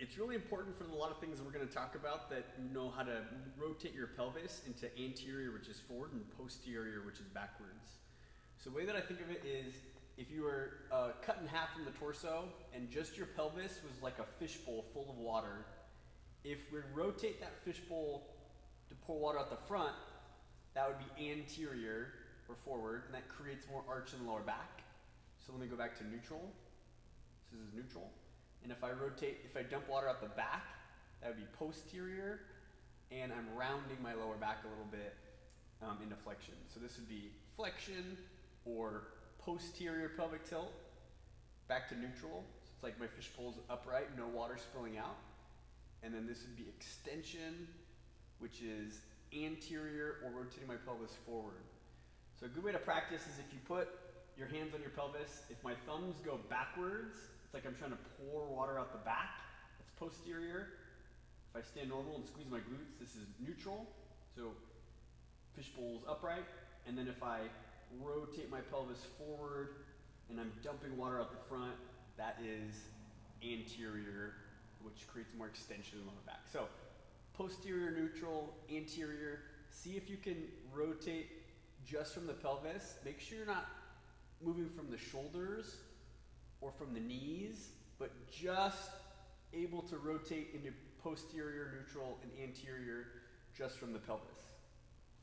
It's really important for a lot of things that we're going to talk about, that you know how to rotate your pelvis into anterior, which is forward, and posterior, which is backwards. So the way that I think of it is, if you were cut in half from the torso and just your pelvis was like a fishbowl full of water, if we rotate that fishbowl to pour water out the front, that would be anterior or forward, and that creates more arch in the lower back. So let me go back to neutral. This is neutral. And if I dump water out the back, that would be posterior, and I'm rounding my lower back a little bit into flexion. So this would be flexion or posterior pelvic tilt, back to neutral. So it's like my fishbowl's upright, no water spilling out. And then this would be extension, which is anterior or rotating my pelvis forward. So a good way to practice is if you put your hands on your pelvis, if my thumbs go backwards, it's like I'm trying to pour water out the back. That's posterior. If I stand normal and squeeze my glutes, this is neutral. So fishbowl's upright. And then if I rotate my pelvis forward and I'm dumping water out the front, that is anterior, which creates more extension in the lower back. So posterior, neutral, anterior. See if you can rotate just from the pelvis. Make sure you're not moving from the shoulders or from the knees, but just able to rotate into posterior, neutral, and anterior just from the pelvis.